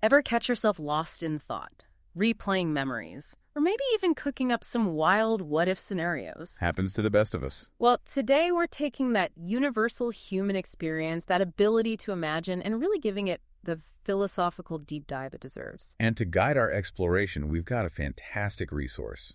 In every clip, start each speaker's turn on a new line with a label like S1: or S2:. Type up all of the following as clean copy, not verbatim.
S1: Ever catch yourself lost in thought, replaying memories, or maybe even cooking up some wild what-if scenarios?
S2: Happens to the best of us.
S1: Well, today we're taking that universal human experience, that ability to imagine, and really giving it the philosophical deep dive it deserves.
S2: And to guide our exploration, we've got a fantastic resource.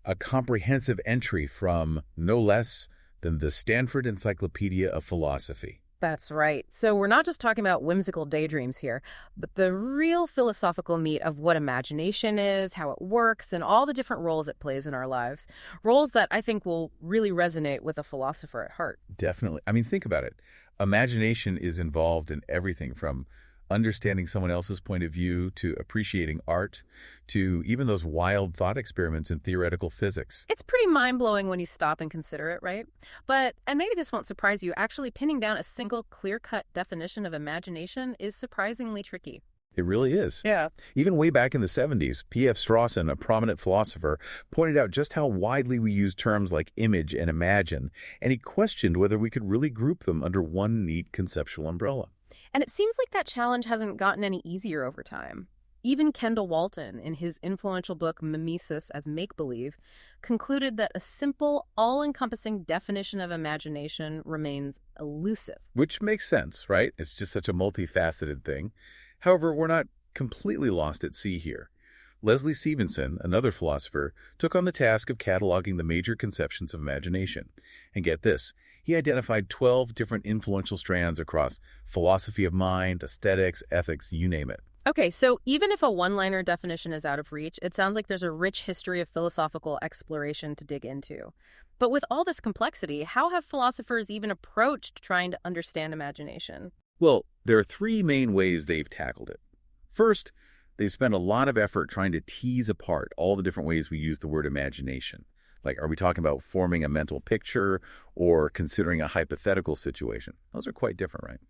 S2: A comprehensive entry from no less than the Stanford Encyclopedia of Philosophy.
S1: That's right. So we're not just talking about whimsical daydreams here, but the real philosophical meat of what imagination is, how it works, and all the different roles it plays in our lives. Roles that I think will really resonate with a philosopher at heart.
S2: Definitely. I mean, think about it. Imagination is involved in everything from understanding someone else's point of view to appreciating art to even those wild thought experiments in theoretical physics.
S1: It's pretty mind-blowing when you stop and consider it, right? But, and maybe this won't surprise you, actually pinning down a single clear-cut definition of imagination is surprisingly tricky.
S2: It really is.
S1: Yeah.
S2: Even way back in the 70s, P.F. Strawson, a prominent philosopher, pointed out just how widely we use terms like image and imagine, and he questioned whether we could really group them under one neat conceptual umbrella.
S1: And it seems like that challenge hasn't gotten any easier over time. Even Kendall Walton, in his influential book Mimesis as Make-Believe, concluded that a simple, all-encompassing definition of imagination remains elusive.
S2: Which makes sense, right? It's just such a multifaceted thing. However, we're not completely lost at sea here. Leslie Stevenson, another philosopher, took on the task of cataloging the major conceptions of imagination. And get this, he identified 12 different influential strands across philosophy of mind, aesthetics, ethics, you name it.
S1: Okay, so even if a one-liner definition is out of reach, it sounds like there's a rich history of philosophical exploration to dig into. But with all this complexity, how have philosophers even approached trying to understand imagination?
S2: Well, there are three main ways they've tackled it. First, they've spent a lot of effort trying to tease apart all the different ways we use the word imagination. Like, are we talking about forming a mental picture or considering a hypothetical situation? Those are quite different, right?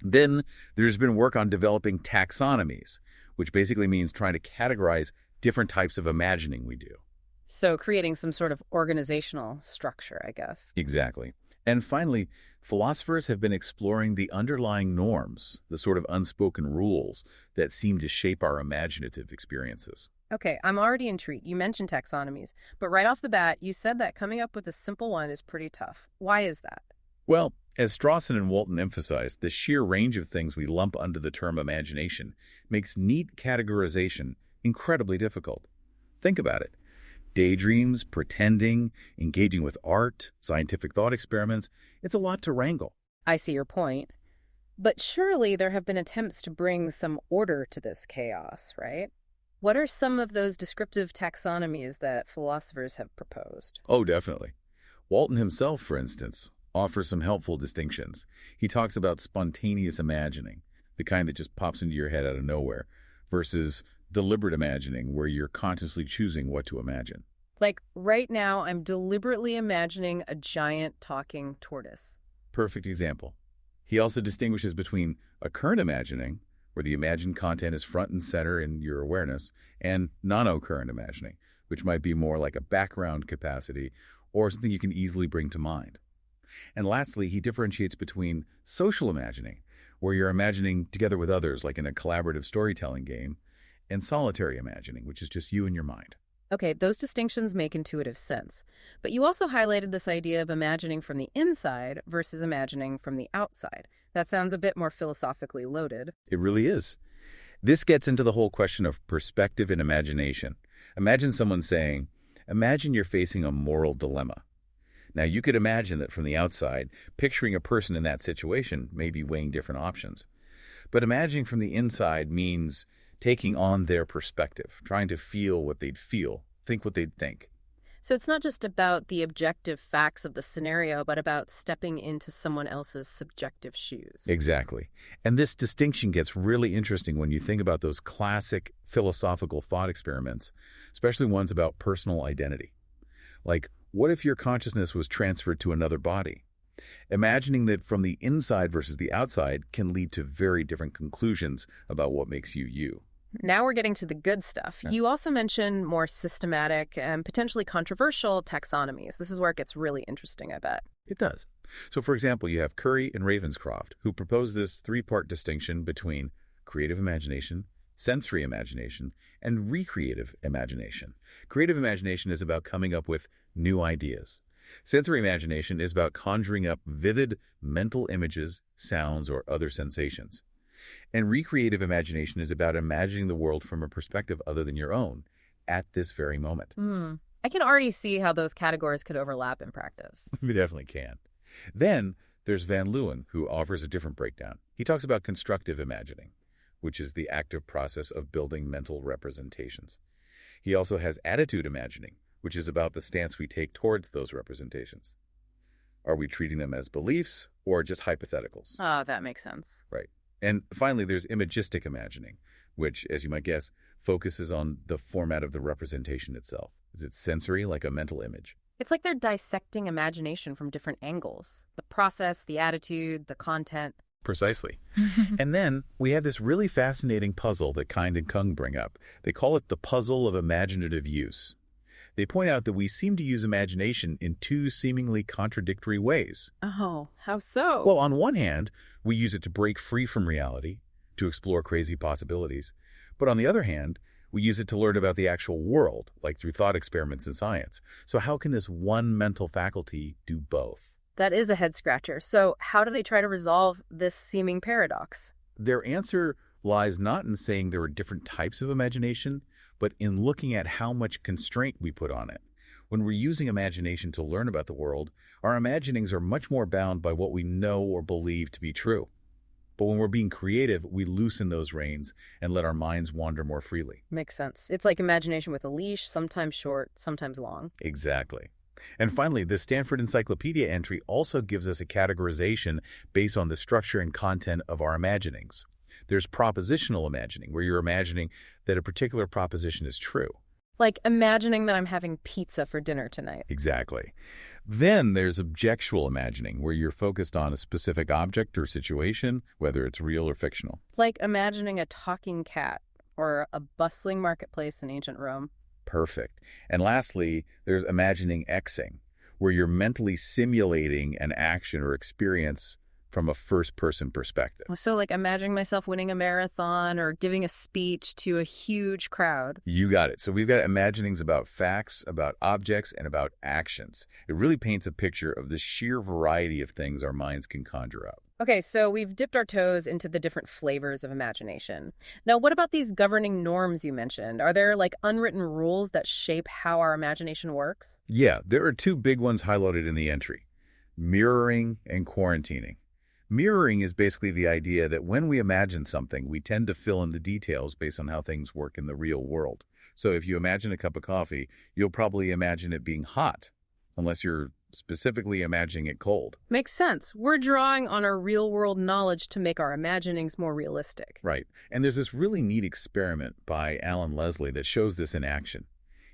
S2: Then there's been work on developing taxonomies, which basically means trying to categorize different types of imagining we do.
S1: So creating some sort of organizational structure, I guess.
S2: Exactly. And finally, philosophers have been exploring the underlying norms, the sort of unspoken rules that seem to shape our imaginative experiences.
S1: Okay, I'm already intrigued. You mentioned taxonomies, but right off the bat, you said that coming up with a simple one is pretty tough. Why is that?
S2: Well, as Strawson and Walton emphasized, the sheer range of things we lump under the term imagination makes neat categorization incredibly difficult. Think about it. Daydreams, pretending, engaging with art, scientific thought experiments, it's a lot to wrangle.
S1: I see your point. But surely there have been attempts to bring some order to this chaos, right? What are some of those descriptive taxonomies that philosophers have proposed?
S2: Oh, definitely. Walton himself, for instance, offers some helpful distinctions. He talks about spontaneous imagining, the kind that just pops into your head out of nowhere, versus deliberate imagining, where you're consciously choosing what to imagine.
S1: Like, right now, I'm deliberately imagining a giant talking tortoise.
S2: Perfect example. He also distinguishes between a current imagining, where the imagined content is front and center in your awareness, and non-occurrent imagining, which might be more like a background capacity or something you can easily bring to mind. And lastly, he differentiates between social imagining, where you're imagining together with others, like in a collaborative storytelling game, and solitary imagining, which is just you and your mind.
S1: Okay, those distinctions make intuitive sense. But you also highlighted this idea of imagining from the inside versus imagining from the outside. That sounds a bit more philosophically loaded.
S2: It really is. This gets into the whole question of perspective and imagination. Imagine someone saying, imagine you're facing a moral dilemma. Now, you could imagine that from the outside, picturing a person in that situation may be weighing different options. But imagining from the inside means taking on their perspective, trying to feel what they'd feel, think what they'd think.
S1: So it's not just about the objective facts of the scenario, but about stepping into someone else's subjective shoes.
S2: Exactly. And this distinction gets really interesting when you think about those classic philosophical thought experiments, especially ones about personal identity. Like, what if your consciousness was transferred to another body? Imagining that from the inside versus the outside can lead to very different conclusions about what makes you you.
S1: Now we're getting to the good stuff.
S2: Yeah.
S1: You also mentioned more systematic and potentially controversial taxonomies. This is where it gets really interesting, I bet.
S2: It does. So, for example, you have Curry and Ravenscroft, who propose this three-part distinction between creative imagination, sensory imagination, and recreative imagination. Creative imagination is about coming up with new ideas. Sensory imagination is about conjuring up vivid mental images, sounds, or other sensations. And recreative imagination is about imagining the world from a perspective other than your own at this very moment.
S1: I can already see how those categories could overlap in practice.
S2: We definitely can. Then there's Van Leeuwen, who offers a different breakdown. He talks about constructive imagining, which is the active process of building mental representations. He also has attitude imagining, which is about the stance we take towards those representations. Are we treating them as beliefs or just hypotheticals?
S1: Oh, that makes sense.
S2: Right. And finally, there's imagistic imagining, which, as you might guess, focuses on the format of the representation itself. Is it sensory, like a mental image?
S1: It's like they're dissecting imagination from different angles. The process, the attitude, the content.
S2: Precisely. And then we have this really fascinating puzzle that Kind and Kung bring up. They call it the puzzle of imaginative use. They point out that we seem to use imagination in two seemingly contradictory ways.
S1: Oh, how so?
S2: Well, on one hand, we use it to break free from reality, to explore crazy possibilities. But on the other hand, we use it to learn about the actual world, like through thought experiments in science. So how can this one mental faculty do both?
S1: That is a head-scratcher. So how do they try to resolve this seeming paradox?
S2: Their answer lies not in saying there are different types of imagination, but in looking at how much constraint we put on it. When we're using imagination to learn about the world, our imaginings are much more bound by what we know or believe to be true. But when we're being creative, we loosen those reins and let our minds wander more freely.
S1: Makes sense. It's like imagination with a leash, sometimes short, sometimes long.
S2: Exactly. And finally, the Stanford Encyclopedia entry also gives us a categorization based on the structure and content of our imaginings. There's propositional imagining, where you're imagining that a particular proposition is true.
S1: Like imagining that I'm having pizza for dinner tonight.
S2: Exactly. Then there's objectual imagining, where you're focused on a specific object or situation, whether it's real or fictional.
S1: Like imagining a talking cat or a bustling marketplace in ancient Rome.
S2: Perfect. And lastly, there's imagining Xing, where you're mentally simulating an action or experience from a first-person perspective.
S1: So like imagining myself winning a marathon or giving a speech to a huge crowd.
S2: You got it. So we've got imaginings about facts, about objects, and about actions. It really paints a picture of the sheer variety of things our minds can conjure up.
S1: Okay, so we've dipped our toes into the different flavors of imagination. Now, what about these governing norms you mentioned? Are there like unwritten rules that shape how our imagination works?
S2: Yeah, there are two big ones highlighted in the entry: mirroring and quarantining. Mirroring is basically the idea that when we imagine something, we tend to fill in the details based on how things work in the real world. So if you imagine a cup of coffee, you'll probably imagine it being hot, unless you're specifically imagining it cold.
S1: Makes sense. We're drawing on our real-world knowledge to make our imaginings more realistic.
S2: Right. And there's this really neat experiment by Alan Leslie that shows this in action.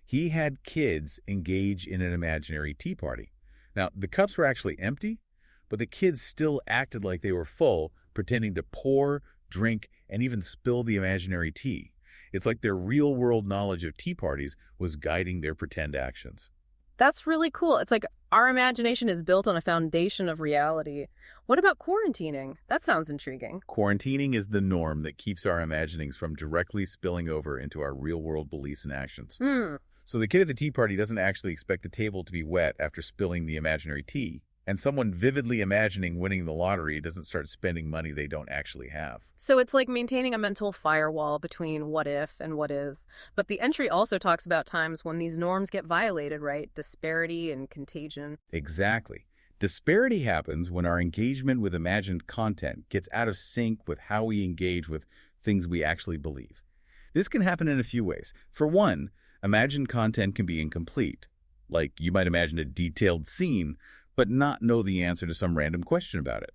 S2: He had kids engage in an imaginary tea party. Now, the cups were actually empty, but the kids still acted like they were full, pretending to pour, drink, and even spill the imaginary tea. It's like their real-world knowledge of tea parties was guiding their pretend actions.
S1: That's really cool. It's like our imagination is built on a foundation of reality. What about quarantining? That sounds intriguing.
S2: Quarantining is the norm that keeps our imaginings from directly spilling over into our real-world beliefs and actions. So the kid at the tea party doesn't actually expect the table to be wet after spilling the imaginary tea. And someone vividly imagining winning the lottery doesn't start spending money they don't actually have.
S1: So it's like maintaining a mental firewall between what if and what is. But the entry also talks about times when these norms get violated, right? Disparity and contagion.
S2: Exactly. Disparity happens when our engagement with imagined content gets out of sync with how we engage with things we actually believe. This can happen in a few ways. For one, imagined content can be incomplete. Like you might imagine a detailed scene, but not know the answer to some random question about it.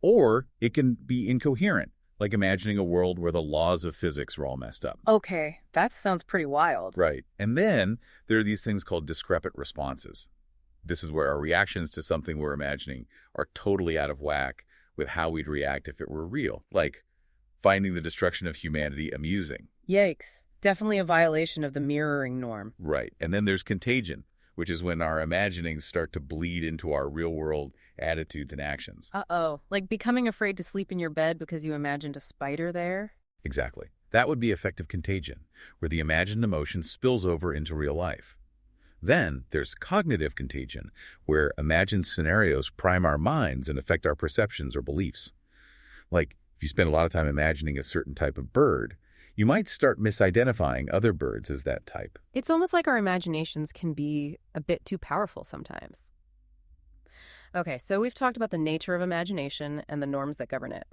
S2: Or it can be incoherent, like imagining a world where the laws of physics are all messed up.
S1: Okay, that sounds pretty wild.
S2: Right. And then there are these things called discrepant responses. This is where our reactions to something we're imagining are totally out of whack with how we'd react if it were real, like finding the destruction of humanity amusing.
S1: Yikes. Definitely a violation of the mirroring norm.
S2: Right. And then there's contagion, which is when our imaginings start to bleed into our real-world attitudes and actions.
S1: Uh-oh. Like becoming afraid to sleep in your bed because you imagined a spider there?
S2: Exactly. That would be affective contagion, where the imagined emotion spills over into real life. Then there's cognitive contagion, where imagined scenarios prime our minds and affect our perceptions or beliefs. Like, if you spend a lot of time imagining a certain type of bird, you might start misidentifying other birds as that type.
S1: It's almost like our imaginations can be a bit too powerful sometimes. Okay, so we've talked about the nature of imagination and the norms that govern it.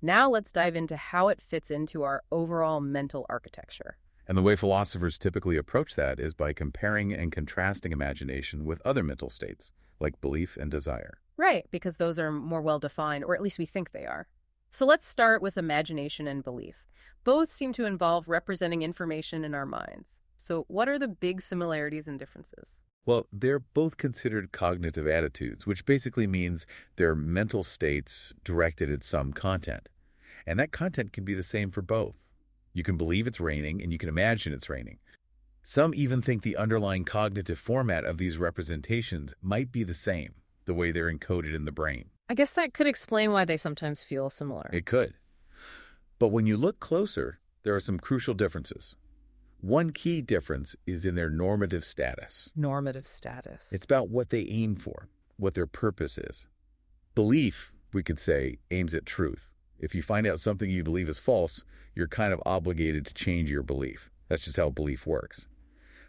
S1: Now let's dive into how it fits into our overall mental architecture.
S2: And the way philosophers typically approach that is by comparing and contrasting imagination with other mental states, like belief and desire.
S1: Right, because those are more well defined, or at least we think they are. So let's start with imagination and belief. Both seem to involve representing information in our minds. So, what are the big similarities and differences?
S2: Well, they're both considered cognitive attitudes, which basically means they're mental states directed at some content. And that content can be the same for both. You can believe it's raining and you can imagine it's raining. Some even think the underlying cognitive format of these representations might be the same, the way they're encoded in the brain.
S1: I guess that could explain why they sometimes feel similar.
S2: It could. But when you look closer, there are some crucial differences. One key difference is in their normative status.
S1: Normative status.
S2: It's about what they aim for, what their purpose is. Belief, we could say, aims at truth. If you find out something you believe is false, you're kind of obligated to change your belief. That's just how belief works.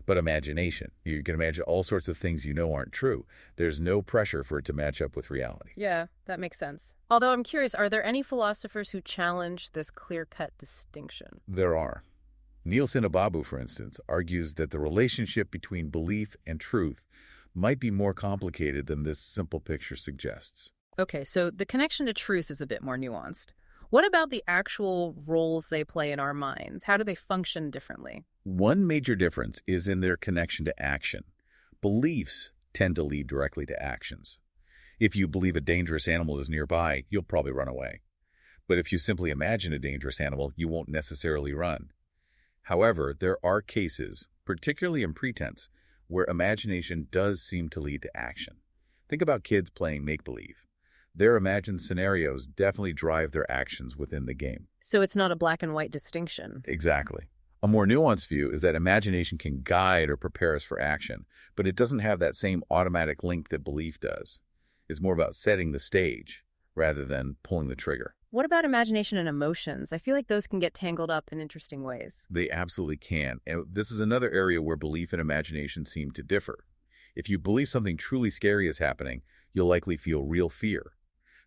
S2: But imagination, you can imagine all sorts of things you know aren't true. There's no pressure for it to match up with reality.
S1: Yeah, that makes sense. Although I'm curious, are there any philosophers who challenge this clear-cut distinction?
S2: There are. Neil Sinababu, for instance, argues that the relationship between belief and truth might be more complicated than this simple picture suggests.
S1: Okay, so the connection to truth is a bit more nuanced. What about the actual roles they play in our minds? How do they function differently?
S2: One major difference is in their connection to action. Beliefs tend to lead directly to actions. If you believe a dangerous animal is nearby, you'll probably run away. But if you simply imagine a dangerous animal, you won't necessarily run. However, there are cases, particularly in pretense, where imagination does seem to lead to action. Think about kids playing make-believe. Their imagined scenarios definitely drive their actions within the game.
S1: So it's not a black and white distinction.
S2: Exactly. A more nuanced view is that imagination can guide or prepare us for action, but it doesn't have that same automatic link that belief does. It's more about setting the stage rather than pulling the trigger.
S1: What about imagination and emotions? I feel like those can get tangled up in interesting ways.
S2: They absolutely can. And this is another area where belief and imagination seem to differ. If you believe something truly scary is happening, you'll likely feel real fear.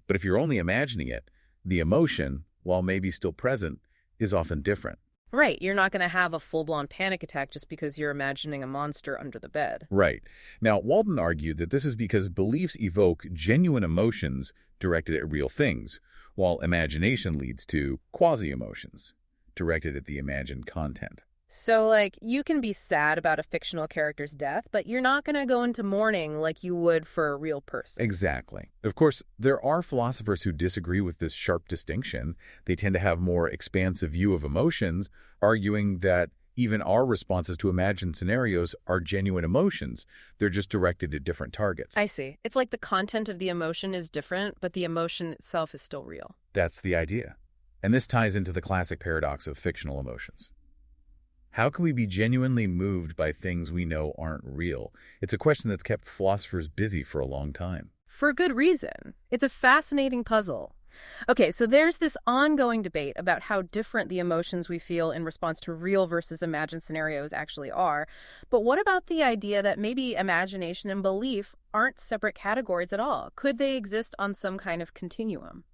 S2: But if you're only imagining it, the emotion, while maybe still present, is often different.
S1: Right, you're not going to have a full-blown panic attack just because you're imagining a monster under the bed.
S2: Right. Now, Walden argued that this is because beliefs evoke genuine emotions directed at real things, while imagination leads to quasi-emotions directed at the imagined content.
S1: So, like, you can be sad about a fictional character's death, but you're not going to go into mourning like you would for a real person.
S2: Exactly. Of course, there are philosophers who disagree with this sharp distinction. They tend to have more expansive view of emotions, arguing that even our responses to imagined scenarios are genuine emotions. They're just directed at different targets.
S1: I see. It's like the content of the emotion is different, but the emotion itself is still real.
S2: That's the idea. And this ties into the classic paradox of fictional emotions. How can we be genuinely moved by things we know aren't real? It's a question that's kept philosophers busy for a long time.
S1: For good reason. It's a fascinating puzzle. Okay, so there's this ongoing debate about how different the emotions we feel in response to real versus imagined scenarios actually are. But what about the idea that maybe imagination and belief aren't separate categories at all? Could they exist on some kind of continuum?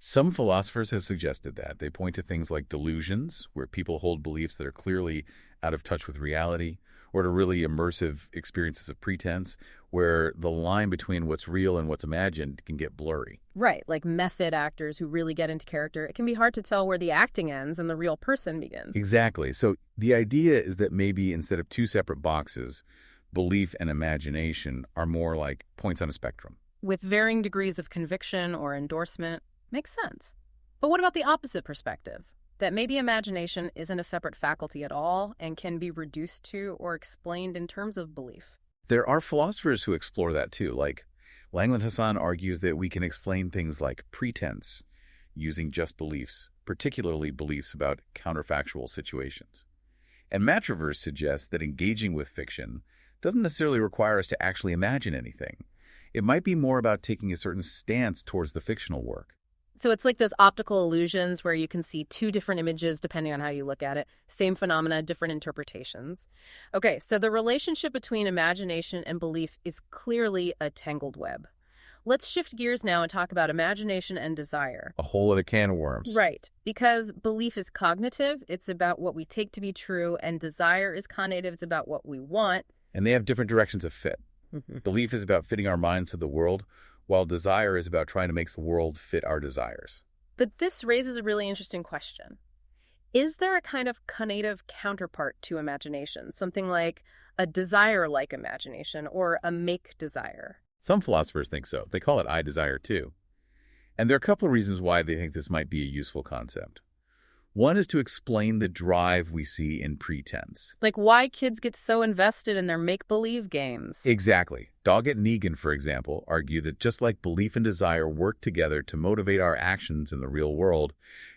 S2: Some philosophers have suggested that. They point to things like delusions, where people hold beliefs that are clearly out of touch with reality, or to really immersive experiences of pretense, where the line between what's real and what's imagined can get blurry.
S1: Right, like method actors who really get into character. It can be hard to tell where the acting ends and the real person begins.
S2: Exactly. So the idea is that maybe instead of two separate boxes, belief and imagination are more like points on a spectrum.
S1: With varying degrees of conviction or endorsement. Makes sense. But what about the opposite perspective? That maybe imagination isn't a separate faculty at all and can be reduced to or explained in terms of belief.
S2: There are philosophers who explore that too. Like Langland Hassan argues that we can explain things like pretense using just beliefs, particularly beliefs about counterfactual situations. And Matravers suggests that engaging with fiction doesn't necessarily require us to actually imagine anything. It might be more about taking a certain stance towards the fictional work.
S1: So it's like those optical illusions where you can see two different images depending on how you look at it. Same phenomena, different interpretations. Okay, so the relationship between imagination and belief is clearly a tangled web. Let's shift gears now and talk about imagination and desire.
S2: A whole other can of worms.
S1: Right, because belief is cognitive, it's about what we take to be true, and desire is conative, it's about what we want.
S2: And they have different directions of fit.
S1: Mhm.
S2: Belief is about fitting our minds to the world, while desire is about trying to make the world fit our desires.
S1: But this raises a really interesting question. Is there a kind of conative counterpart to imagination, something like a desire-like imagination or a make desire?
S2: Some philosophers think so. They call it I desire too. And there are a couple of reasons why they think this might be a useful concept. One is to explain the drive we see in pretense.
S1: Like why kids get so invested in their make-believe games.
S2: Exactly. Doggett and Egan, for example, argue that just like belief and desire work together to motivate our actions in the real world,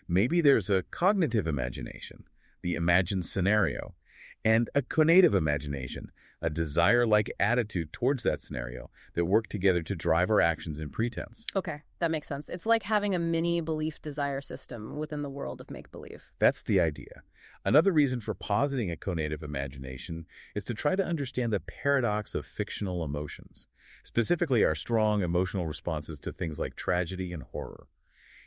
S2: maybe there's a cognitive imagination, the imagined scenario, and a conative imagination, a desire-like attitude towards that scenario that work together to drive our actions in pretense.
S1: Okay, that makes sense. It's like having a mini belief desire system within the world of make-believe.
S2: That's the idea. Another reason for positing a conative imagination is to try to understand the paradox of fictional emotions, specifically our strong emotional responses to things like tragedy and horror.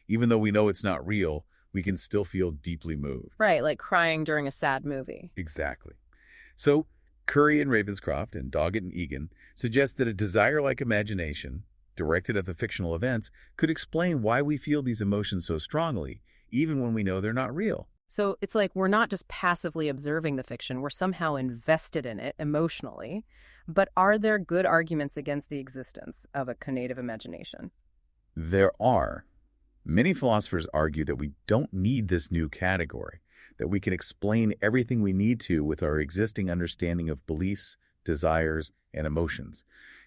S2: Even though we know it's not real, we can still feel deeply moved.
S1: Right, like crying during a sad movie.
S2: Exactly. So, Curry and Ravenscroft and Doggett and Egan suggest that a desire-like imagination, directed at the fictional events, could explain why we feel these emotions so strongly, even when we know they're not real.
S1: So it's like we're not just passively observing the fiction, we're somehow invested in it emotionally. But are there good arguments against the existence of a conative imagination?
S2: There are. Many philosophers argue that we don't need this new category, that we can explain everything we need to with our existing understanding of beliefs, desires, and emotions.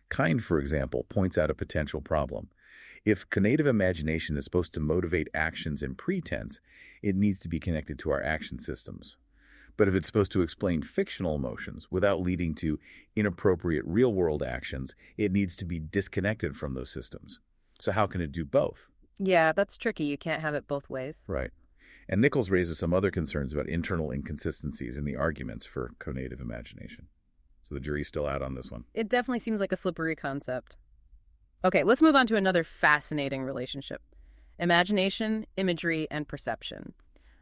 S2: Kind, for example, points out a potential problem. If conative imagination is supposed to motivate actions in pretense, it needs to be connected to our action systems. But if it's supposed to explain fictional emotions without leading to inappropriate real-world actions, it needs to be disconnected from those systems. So how can it do both?
S1: Yeah, that's tricky. You can't have it both ways.
S2: Right. And Nichols raises some other concerns about internal inconsistencies in the arguments for conative imagination. So the jury's still out on this one.
S1: It definitely seems like a slippery concept. Okay, let's move on to another fascinating relationship. Imagination, imagery, and perception.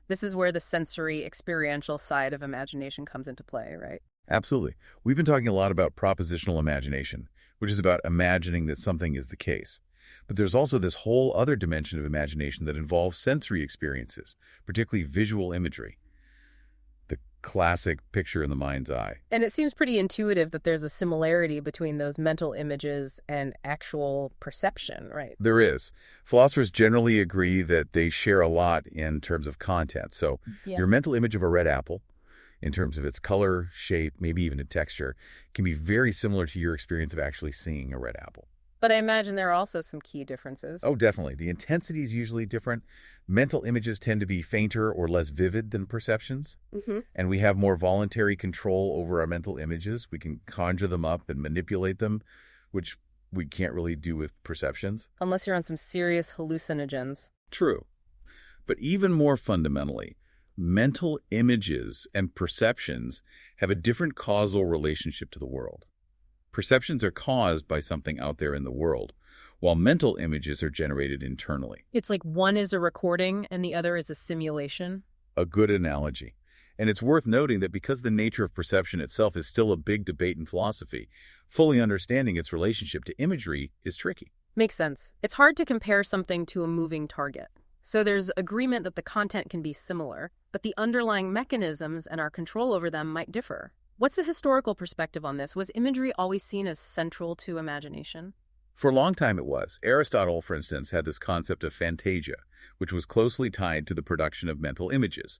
S1: This is where the sensory, experiential side of imagination comes into play, right?
S2: Absolutely. We've been talking a lot about propositional imagination, which is about imagining that something is the case. But there's also this whole other dimension of imagination that involves sensory experiences, particularly visual imagery. The classic picture in the mind's eye.
S1: And it seems pretty intuitive that there's a similarity between those mental images and actual perception, right?
S2: There is. Philosophers generally agree that they share a lot in terms of content. So your mental image of a red apple, in terms of its color, shape, maybe even a texture, can be very similar to your experience of actually seeing a red apple.
S1: But I imagine there are also some key differences.
S2: Oh, definitely. The intensity is usually different. Mental images tend to be fainter or less vivid than perceptions. And we have more voluntary control over our mental images. We can conjure them up and manipulate them, which we can't really do with perceptions.
S1: Unless you're on some serious hallucinogens.
S2: True. But even more fundamentally, mental images and perceptions have a different causal relationship to the world. Perceptions are caused by something out there in the world, while mental images are generated internally.
S1: It's like one is a recording and the other is a simulation.
S2: A good analogy. And it's worth noting that because the nature of perception itself is still a big debate in philosophy, fully understanding its relationship to imagery is tricky.
S1: Makes sense. It's hard to compare something to a moving target. So there's agreement that the content can be similar, but the underlying mechanisms and our control over them might differ. What's the historical perspective on this? Was imagery always seen as central to imagination?
S2: For a long time it was. Aristotle, for instance, had this concept of fantasia, which was closely tied to the production of mental images.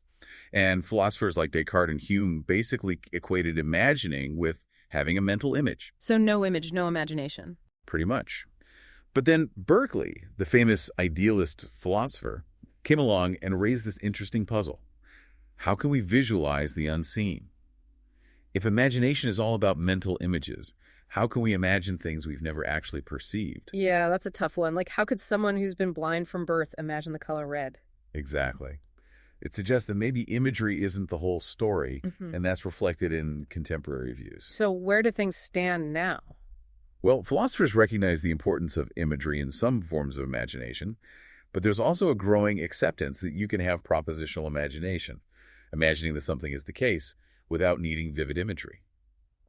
S2: And philosophers like Descartes and Hume basically equated imagining with having a mental image.
S1: So no image, no imagination.
S2: Pretty much. But then Berkeley, the famous idealist philosopher, came along and raised this interesting puzzle. How can we visualize the unseen? If imagination is all about mental images, how can we imagine things we've never actually perceived?
S1: Yeah, that's a tough one. Like, how could someone who's been blind from birth imagine the color red?
S2: Exactly. It suggests that maybe imagery isn't the whole story,
S1: Hmm.
S2: and that's reflected in contemporary views.
S1: So, where do things stand now?
S2: Well, philosophers recognize the importance of imagery in some forms of imagination, but there's also a growing acceptance that you can have propositional imagination, imagining that something is the case without needing vivid imagery.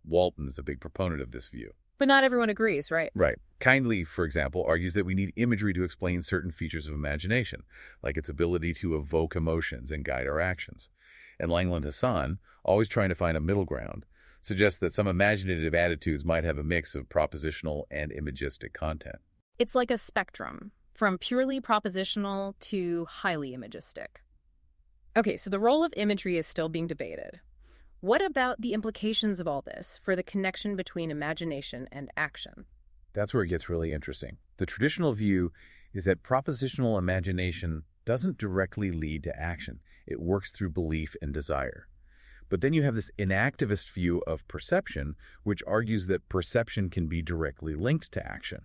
S2: Walton is a big proponent of this view.
S1: But not everyone agrees, right?
S2: Right. Kindly, for example, argues that we need imagery to explain certain features of imagination, like its ability to evoke emotions and guide our actions. And Langland Hassan, always trying to find a middle ground, suggests that some imaginative attitudes might have a mix of propositional and imagistic content.
S1: It's like a spectrum, from purely propositional to highly imagistic. Okay, so the role of imagery is still being debated. What about the implications of all this for the connection between imagination and action?
S2: That's where it gets really interesting. The traditional view is that propositional imagination doesn't directly lead to action. It works through belief and desire. But then you have this inactivist view of perception, which argues that perception can be directly linked to action.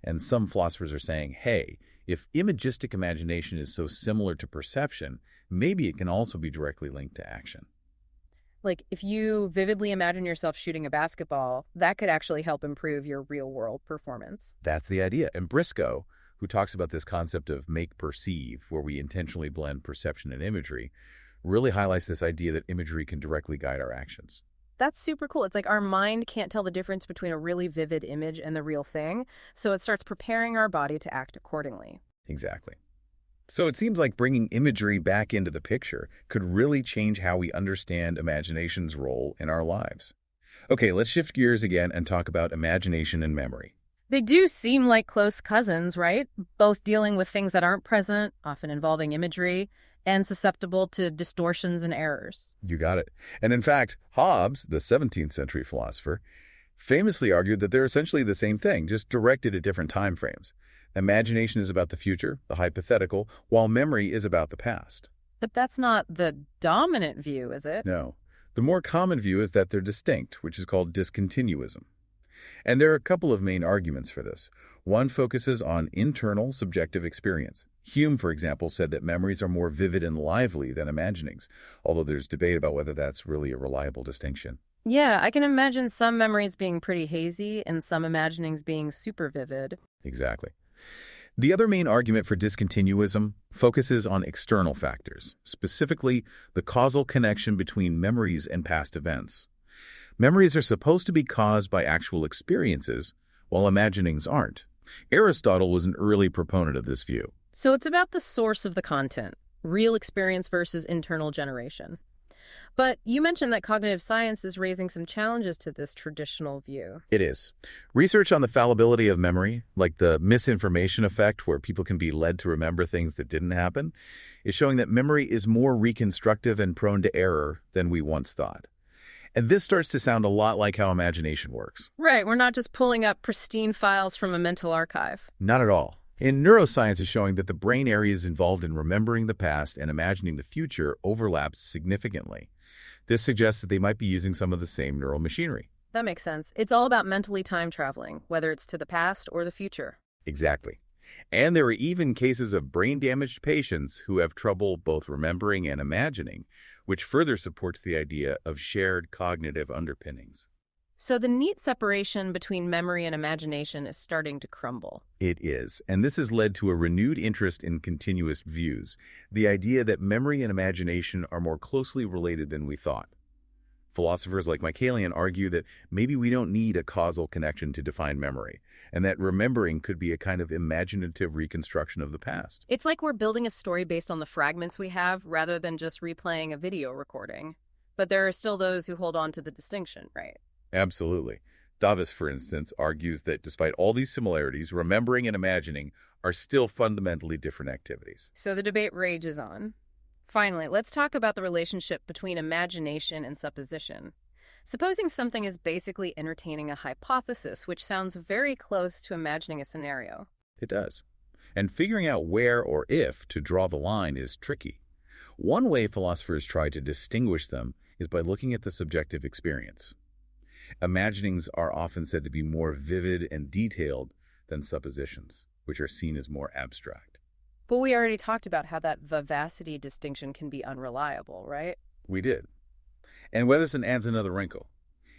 S2: And some philosophers are saying, hey, if imagistic imagination is so similar to perception, maybe it can also be directly linked to action.
S1: Like, if you vividly imagine yourself shooting a basketball, that could actually help improve your real-world performance.
S2: That's the idea. And Briscoe, who talks about this concept of make-perceive, where we intentionally blend perception and imagery, really highlights this idea that imagery can directly guide our actions.
S1: That's super cool. It's like our mind can't tell the difference between a really vivid image and the real thing, so it starts preparing our body to act accordingly.
S2: Exactly. So it seems like bringing imagery back into the picture could really change how we understand imagination's role in our lives. Okay, let's shift gears again and talk about imagination and memory.
S1: They do seem like close cousins, right? Both dealing with things that aren't present, often involving imagery, and susceptible to distortions and errors.
S2: You got it. And in fact, Hobbes, the 17th century philosopher, famously argued that they're essentially the same thing, just directed at different time frames. Imagination is about the future, the hypothetical, while memory is about the past.
S1: But that's not the dominant view, is it?
S2: No. The more common view is that they're distinct, which is called discontinuism. And there are a couple of main arguments for this. One focuses on internal subjective experience. Hume, for example, said that memories are more vivid and lively than imaginings, although there's debate about whether that's really a reliable distinction.
S1: Yeah, I can imagine some memories being pretty hazy and some imaginings being super vivid.
S2: Exactly. The other main argument for discontinuism focuses on external factors, specifically the causal connection between memories and past events. Memories are supposed to be caused by actual experiences, while imaginings aren't. Aristotle was an early proponent of this view.
S1: So it's about the source of the content, real experience versus internal generation. But you mentioned that cognitive science is raising some challenges to this traditional view.
S2: It is. Research on the fallibility of memory, like the misinformation effect where people can be led to remember things that didn't happen, is showing that memory is more reconstructive and prone to error than we once thought. And this starts to sound a lot like how imagination works.
S1: Right, we're not just pulling up pristine files from a mental archive.
S2: Not at all. And neuroscience is showing that the brain areas involved in remembering the past and imagining the future overlap significantly. This suggests that they might be using some of the same neural machinery.
S1: That makes sense. It's all about mentally time traveling, whether it's to the past or the future.
S2: Exactly. And there are even cases of brain-damaged patients who have trouble both remembering and imagining, which further supports the idea of shared cognitive underpinnings.
S1: So the neat separation between memory and imagination is starting to crumble.
S2: It is, and this has led to a renewed interest in continuous views, the idea that memory and imagination are more closely related than we thought. Philosophers like Michaelian argue that maybe we don't need a causal connection to define memory, and that remembering could be a kind of imaginative reconstruction of the past.
S1: It's like we're building a story based on the fragments we have rather than just replaying a video recording. But there are still those who hold on to the distinction, right?
S2: Absolutely. Davis, for instance, argues that despite all these similarities, remembering and imagining are still fundamentally different activities.
S1: So the debate rages on. Finally, let's talk about the relationship between imagination and supposition. Supposing something is basically entertaining a hypothesis, which sounds very close to imagining a scenario.
S2: It does. And figuring out where or if to draw the line is tricky. One way philosophers try to distinguish them is by looking at the subjective experience. Imaginings are often said to be more vivid and detailed than suppositions, which are seen as more abstract.
S1: But we already talked about how that vivacity distinction can be unreliable, right?
S2: We did. And Weatherson adds another wrinkle.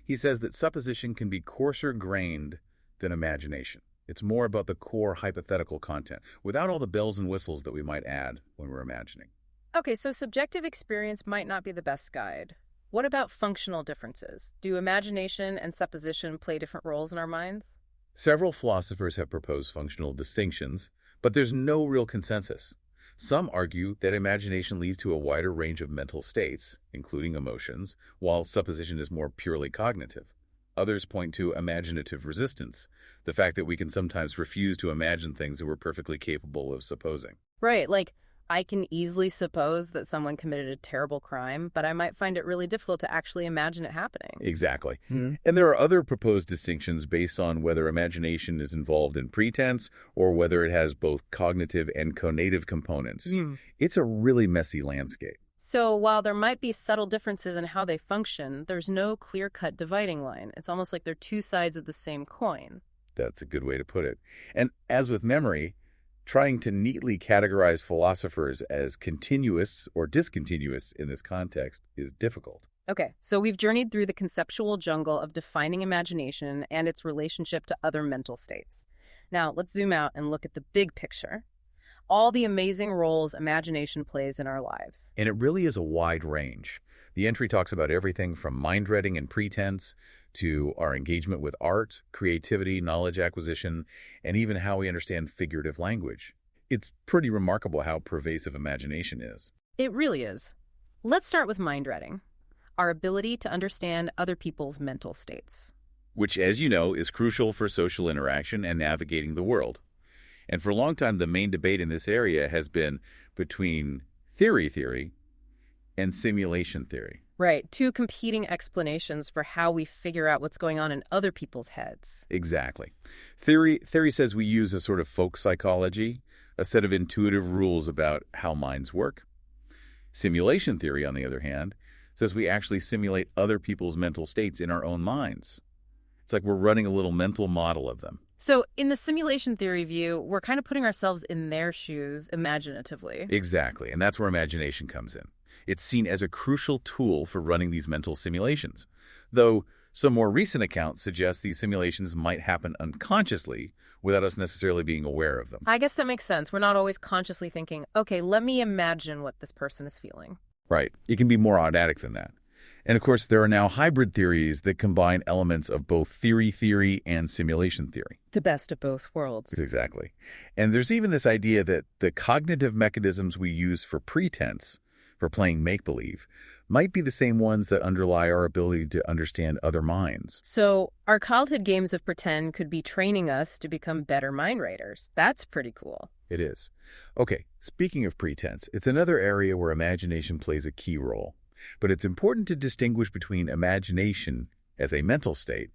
S2: He says that supposition can be coarser-grained than imagination. It's more about the core hypothetical content, without all the bells and whistles that we might add when we're imagining.
S1: Okay, so subjective experience might not be the best guide. What about functional differences? Do imagination and supposition play different roles in our minds?
S2: Several philosophers have proposed functional distinctions, but there's no real consensus. Some argue that imagination leads to a wider range of mental states, including emotions, while supposition is more purely cognitive. Others point to imaginative resistance, the fact that we can sometimes refuse to imagine things that we're perfectly capable of supposing.
S1: Right, like I can easily suppose that someone committed a terrible crime, but I might find it really difficult to actually imagine it happening.
S2: Exactly. And there are other proposed distinctions based on whether imagination is involved in pretense or whether it has both cognitive and conative components. It's a really messy landscape.
S1: So while there might be subtle differences in how they function, there's no clear-cut dividing line. It's almost like they're two sides of the same coin.
S2: That's a good way to put it. And as with memory, trying to neatly categorize philosophers as continuous or discontinuous in this context is difficult.
S1: Okay, so we've journeyed through the conceptual jungle of defining imagination and its relationship to other mental states. Now, let's zoom out and look at the big picture. All the amazing roles imagination plays in our lives.
S2: And it really is a wide range. The entry talks about everything from mind-reading and pretense to our engagement with art, creativity, knowledge acquisition, and even how we understand figurative language. It's pretty remarkable how pervasive imagination is.
S1: It really is. Let's start with mind reading, our ability to understand other people's mental states.
S2: Which, as you know, is crucial for social interaction and navigating the world. And for a long time, the main debate in this area has been between theory and simulation theory.
S1: Right, two competing explanations for how we figure out what's going on in other people's heads.
S2: Exactly. Theory says we use a sort of folk psychology, a set of intuitive rules about how minds work. Simulation theory, on the other hand, says we actually simulate other people's mental states in our own minds. It's like we're running a little mental model of them.
S1: So in the simulation theory view, we're kind of putting ourselves in their shoes imaginatively.
S2: Exactly, and that's where imagination comes in. It's seen as a crucial tool for running these mental simulations, though some more recent accounts suggest these simulations might happen unconsciously without us necessarily being aware of them.
S1: I guess that makes sense. We're not always consciously thinking, okay, let me imagine what this person is feeling.
S2: Right. It can be more automatic than that. And of course, there are now hybrid theories that combine elements of both theory and simulation theory.
S1: The best of both worlds.
S2: Exactly. And there's even this idea that the cognitive mechanisms we use for pretense, for playing make-believe, might be the same ones that underlie our ability to understand other minds.
S1: So our childhood games of pretend could be training us to become better mind readers. That's pretty cool.
S2: It is. Okay, speaking of pretense, it's another area where imagination plays a key role. But it's important to distinguish between imagination as a mental state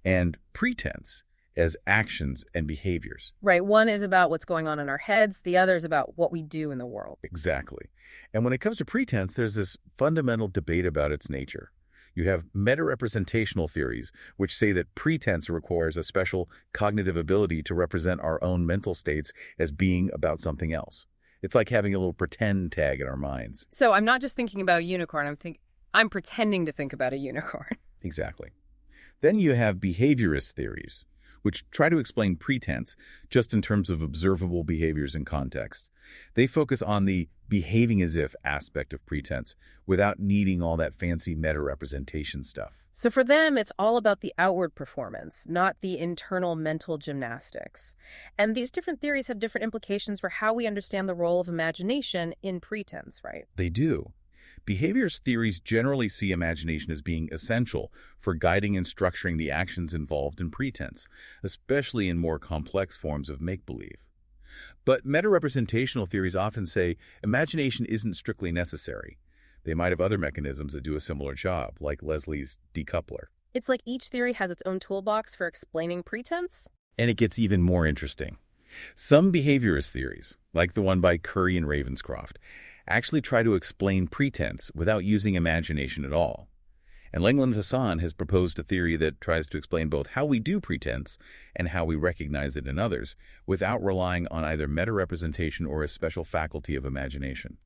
S2: and pretense as actions and behaviors.
S1: Right. One is about what's going on in our heads. The other is about what we do in the world.
S2: Exactly. And when it comes to pretense, there's this fundamental debate about its nature. You have meta-representational theories, which say that pretense requires a special cognitive ability to represent our own mental states as being about something else. It's like having a little pretend tag in our minds.
S1: So I'm not just thinking about a unicorn. I'm pretending to think about a unicorn.
S2: Exactly. Then you have behaviorist theories, which try to explain pretense just in terms of observable behaviors in context. They focus on the behaving as if aspect of pretense without needing all that fancy meta-representation stuff.
S1: So for them, it's all about the outward performance, not the internal mental gymnastics. And these different theories have different implications for how we understand the role of imagination in pretense, right?
S2: They do. Behaviorist theories generally see imagination as being essential for guiding and structuring the actions involved in pretense, especially in more complex forms of make-believe. But meta-representational theories often say imagination isn't strictly necessary. They might have other mechanisms that do a similar job, like Leslie's decoupler.
S1: It's like each theory has its own toolbox for explaining pretense?
S2: And it gets even more interesting. Some behaviorist theories, like the one by Curry and Ravenscroft, actually try to explain pretense without using imagination at all. And Langland Hassan has proposed a theory that tries to explain both how we do pretense and how we recognize it in others, without relying on either meta-representation or a special faculty of imagination.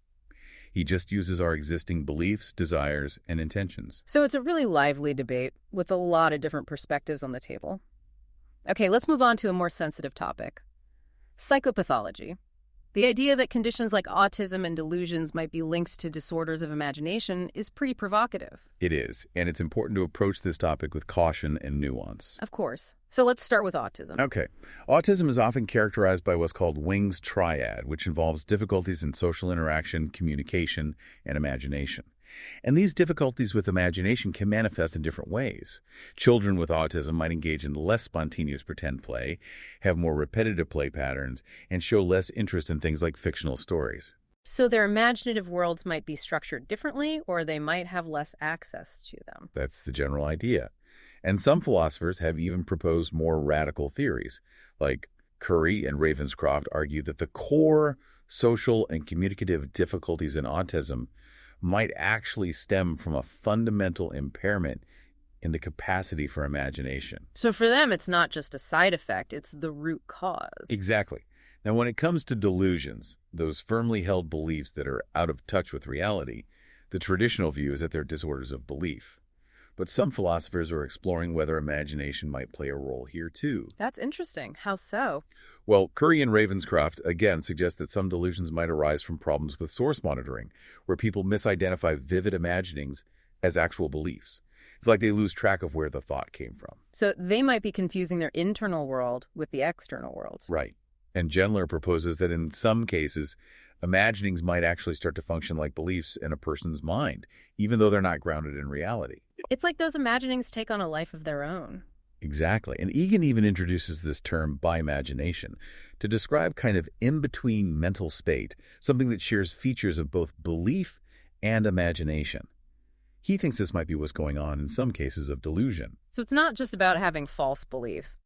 S2: He just uses our existing beliefs, desires, and intentions.
S1: So it's a really lively debate with a lot of different perspectives on the table. Okay, let's move on to a more sensitive topic. Psychopathology. The idea that conditions like autism and delusions might be linked to disorders of imagination is pretty provocative.
S2: It is, and it's important to approach this topic with caution and nuance.
S1: Of course. So let's start with autism.
S2: Okay. Autism is often characterized by what's called Wing's triad, which involves difficulties in social interaction, communication, and imagination. And these difficulties with imagination can manifest in different ways. Children with autism might engage in less spontaneous pretend play, have more repetitive play patterns, and show less interest in things like fictional stories.
S1: So their imaginative worlds might be structured differently, or they might have less access to them.
S2: That's the general idea. And some philosophers have even proposed more radical theories, like Curry and Ravenscroft argue that the core social and communicative difficulties in autism might actually stem from a fundamental impairment in the capacity for imagination.
S1: So for them, it's not just a side effect, it's the root cause.
S2: Exactly. Now, when it comes to delusions, those firmly held beliefs that are out of touch with reality, the traditional view is that they're disorders of belief. But some philosophers are exploring whether imagination might play a role here, too.
S1: That's interesting. How so?
S2: Well, Curry and Ravenscroft again suggest that some delusions might arise from problems with source monitoring, where people misidentify vivid imaginings as actual beliefs. It's like they lose track of where the thought came from.
S1: So they might be confusing their internal world with the external world.
S2: Right. And Gendler proposes that in some cases, imaginings might actually start to function like beliefs in a person's mind, even though they're not grounded in reality.
S1: It's like those imaginings take on a life of their own.
S2: Exactly. And Egan even introduces this term bimagination to describe kind of in-between mental state, something that shares features of both belief and imagination. He thinks this might be what's going on in some cases of delusion.
S1: So it's not just about having false beliefs.